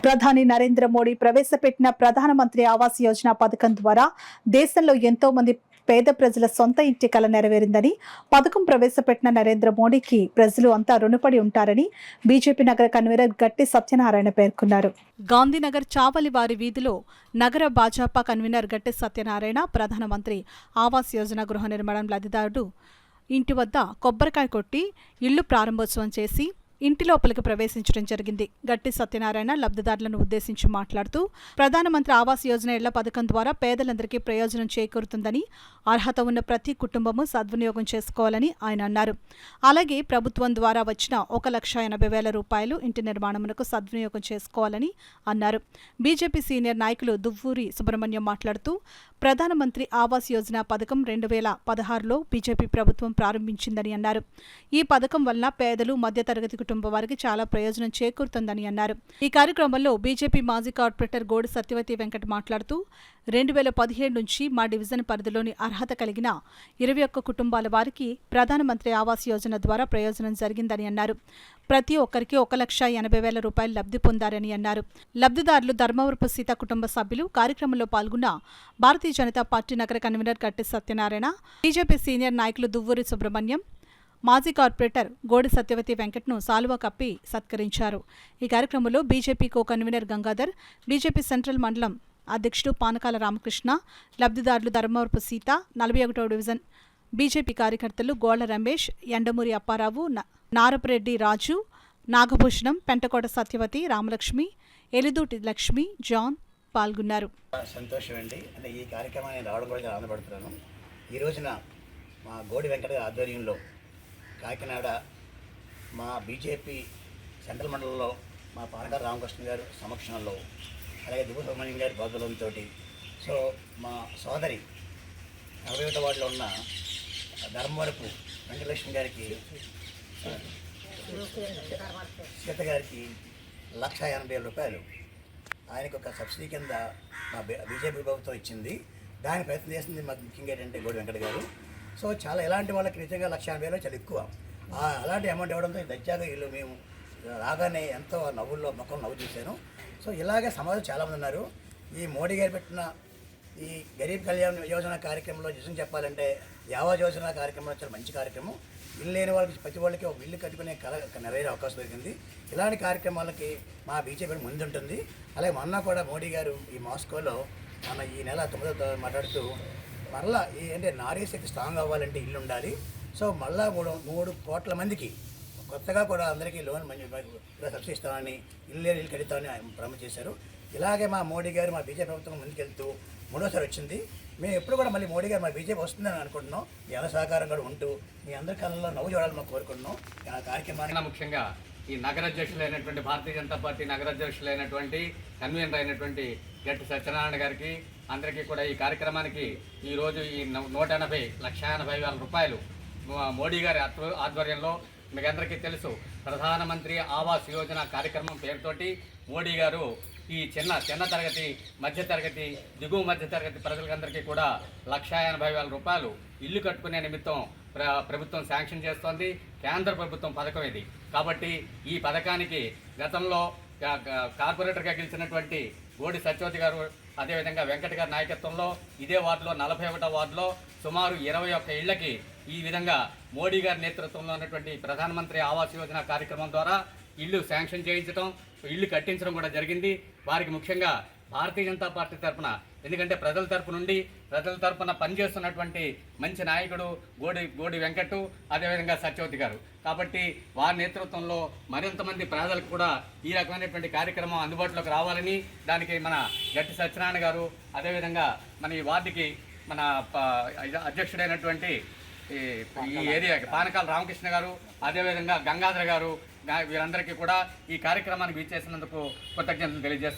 ప్రధాని నరేంద్ర మోడీ ప్రవేశపెట్టిన ప్రధానమంత్రి ఆవాస్ యోజన పథకం ద్వారా దేశంలో ఎంతో మంది పేద ప్రజల సొంత ఇంటి కల నెరవేరిందని, పథకం ప్రవేశపెట్టిన నరేంద్ర మోడీకి ప్రజలు అంతా రుణపడి ఉంటారని బీజేపీ నగర కన్వీనర్ గట్టి సత్యనారాయణ పేర్కొన్నారు. గాంధీనగర్ చావలివారి వీధిలో నగర భాజపా కన్వీనర్ గట్టి సత్యనారాయణ ప్రధానమంత్రి ఆవాస్ యోజన గృహ నిర్మాణం లబ్ధిదారుడు ఇంటి వద్ద కొబ్బరికాయ కొట్టి ఇళ్లు ప్రారంభోత్సవం చేసి ఇంటి లోపలికి ప్రవేశించడం జరిగింది. గట్టి సత్యనారాయణ లబ్ధిదారులను ఉద్దేశించి మాట్లాడుతూ, ప్రధానమంత్రి ఆవాస్ యోజన ఇళ్ల పథకం ద్వారా పేదలందరికీ ప్రయోజనం చేకూరుతుందని, అర్హత ఉన్న ప్రతి కుటుంబము సద్వినియోగం చేసుకోవాలని ఆయన అన్నారు. అలాగే ప్రభుత్వం ద్వారా వచ్చిన 1,80,000 రూపాయలు ఇంటి నిర్మాణమునకు సద్వినియోగం చేసుకోవాలని అన్నారు. బీజేపీ సీనియర్ నాయకులు దువ్వూరి సుబ్రహ్మణ్యం మాట్లాడుతూ, ప్రధానమంత్రి ఆవాస్ యోజన పథకం 2016లో బీజేపీ ప్రభుత్వం ప్రారంభించిందని అన్నారు. ఈ పథకం వల్ల పేదలు, మధ్యతరగతి కుటుంబ వారికి చాలా ప్రయోజనం చేకూరుతుందని అన్నారు. ఈ కార్యక్రమంలో బీజేపీ మాజీ కార్పొరేటర్ గోడి సత్యవతి వెంకట్ మాట్లాడుతూ, 2017 నుంచి మా డివిజన్ పరిధిలోని అర్హత కలిగిన 21 కుటుంబాల వారికి ప్రధానమంత్రి ఆవాస్ యోజన ద్వారా ప్రయోజనం జరిగిందని అన్నారు. ప్రతి ఒక్కరికి 1,80,000 రూపాయలు లబ్ధి పొందారని అన్నారు. లబ్ధిదారులు ధర్మవరపు సీత కుటుంబ సభ్యులు. కార్యక్రమంలో పాల్గొన్న భారతీయ జనతా పార్టీ నగర కన్వీనర్ గట్టి సత్యనారాయణ, బీజేపీ సీనియర్ నాయకులు దువ్వూరి సుబ్రహ్మణ్యం, మాజీ కార్పొరేటర్ గోడి సత్యవతి వెంకట్ను సాలువా కప్పి సత్కరించారు. ఈ కార్యక్రమంలో BJP co convener Gangadhar, BJP central మండలం అధ్యక్షుడు పానకాల రామకృష్ణ, లబ్ధిదారులు ధర్మవరపు సీత, 41వ డివిజన్ బీజేపీ కార్యకర్తలు గోళ్ల రమేష్, ఎండమూరి అప్పారావు, నారపరెడ్డి రాజు, నాగభూషణం, పెంటకోట సత్యవతి, రామలక్ష్మి, ఎలిదూటి లక్ష్మి, జాన్ పాల్గొన్నారు. సంతోషం అండి. అంటే ఈ కార్యక్రమాన్ని రావడం కూడా ఆనందపడుతున్నాను. ఈ రోజున మా గోడి వెంకట ఆధ్వర్యంలో కాకినాడ మా బీజేపీ సెంట్రల్ మండలంలో మా పానకాల రామకృష్ణ గారు సమక్షంలో, అలాగే దువ్వ సుబ్రహ్మణ్యం గారి ప్రోద్బలంతో, సో మా సోదరి 41వ వార్డులో ఉన్న ధర్మవరపు వెంకటలక్ష్మి గారికి, సీత గారికి 1,80,000 రూపాయలు ఆయనకు ఒక సబ్సిడీ కింద మా బీజేపీ ప్రభుత్వం ఇచ్చింది. దాని ప్రయత్నం చేసింది మాకు ముఖ్యంగా ఏంటంటే గోడి వెంకట గారు. సో చాలా ఇలాంటి వాళ్ళకి నిజంగా 1,80,000 చాలా ఎక్కువ. అలాంటి అమౌంట్ ఇవ్వడంతో దర్జాగా వీళ్ళు మేము రాగానే ఎంతో నవ్వుల్లో మొక్కలు నవ్వు చూశాను. సో ఇలాగే సమాజం చాలామంది ఉన్నారు. ఈ మోడీ గారు పెట్టిన ఈ గరీబ్ కళ్యాణ్ యోజన కార్యక్రమంలో నిజం చెప్పాలంటే ఆవాస్ యోజన కార్యక్రమంలో చాలా మంచి కార్యక్రమం. ఇల్లు లేని వాళ్ళకి ప్రతి వాళ్ళకి ఒక ఇల్లు కట్టుకునే కళ నెరవేరే అవకాశం దొరికింది. ఇలాంటి కార్యక్రమాలకి మా బీజేపీ ముందుంటుంది. అలాగే మొన్న కూడా మోడీ గారు ఈ మాస్కోలో మన ఈ నెల 9వ మాట్లాడుతూ, మరలా అంటే నారీ శక్తి స్ట్రాంగ్ అవ్వాలంటే ఇల్లు ఉండాలి. సో మళ్ళా 3 కోట్ల మందికి కొత్తగా కూడా అందరికీ లోన్ సబ్సిడీ ఇస్తామని, ఇల్లు కడతామని ప్రామిస్ చేశారు. ఇలాగే మా మోడీ గారు మా బీజేపీ ప్రభుత్వం ముందుకెళ్తూ 3వసారి వచ్చింది. మేము ఎప్పుడు కూడా మళ్ళీ మోడీ గారు మా బీజేపీ వస్తుందని అనుకుంటున్నాం. మీ అందరి సహకారం కూడా ఉంటూ మీ అందరి కళ్ళలో నవ్వు చూడాలని మాకు కోరుకుంటున్నాం. ఆ కార్యక్రమాన్ని ముఖ్యంగా ఈ నగరాధ్యక్షులైనటువంటి భారతీయ జనతా పార్టీ నగరాధ్యక్షులైనటువంటి కన్వీనర్ అయినటువంటి గట్టి సత్యనారాయణ గారికి, అందరికీ కూడా ఈ కార్యక్రమానికి ఈరోజు ఈ 1,80,000 రూపాయలు మోడీ గారి ఆధ్వర్యంలో, మీకు అందరికీ తెలుసు ప్రధానమంత్రి ఆవాస్ యోజన కార్యక్రమం పేరుతోటి మోడీ గారు ఈ చిన్న తరగతి, మధ్యతరగతి, దిగువ మధ్యతరగతి ప్రజలందరికీ కూడా 1,80,000 రూపాయలు ఇల్లు కట్టుకునే నిమిత్తం ప్రభుత్వం శాంక్షన్ చేస్తోంది. కేంద్ర ప్రభుత్వం పథకం ఇది. కాబట్టి ఈ పథకానికి గతంలో కార్పొరేటర్గా గెలిచినటువంటి గోడి సత్యవతి గారు, అదేవిధంగా వెంకట గారి నాయకత్వంలో ఇదే వార్డులో 41వ వార్డులో సుమారు 21 ఇళ్లకి ఈ విధంగా మోడీ గారి నేతృత్వంలో ఉన్నటువంటి ప్రధానమంత్రి ఆవాస్ యోజన కార్యక్రమం ద్వారా ఇల్లు శాంక్షన్ చేయించడం, ఇల్లు కట్టించడం కూడా జరిగింది. వారికి ముఖ్యంగా భారతీయ జనతా పార్టీ తరఫున, ఎందుకంటే ప్రజల తరఫున పనిచేస్తున్నటువంటి మంచి నాయకుడు గోడి వెంకట్, అదేవిధంగా సత్యవతి గారు. కాబట్టి వారి నేతృత్వంలో మరింతమంది ప్రజలకు కూడా ఈ రకమైనటువంటి కార్యక్రమం అందుబాటులోకి రావాలని, దానికి మన గట్టి సత్యనారాయణ గారు, అదేవిధంగా మన ఈ వార్డుకి మన అధ్యక్షుడైనటువంటి ఈ ఏరియాకి పానకాల రామకృష్ణ గారు, అదేవిధంగా గంగాధర్ గారు, వీరందరికీ కూడా ఈ కార్యక్రమానికి విచ్చేసినందుకు కృతజ్ఞతలు తెలియజేస్తాం.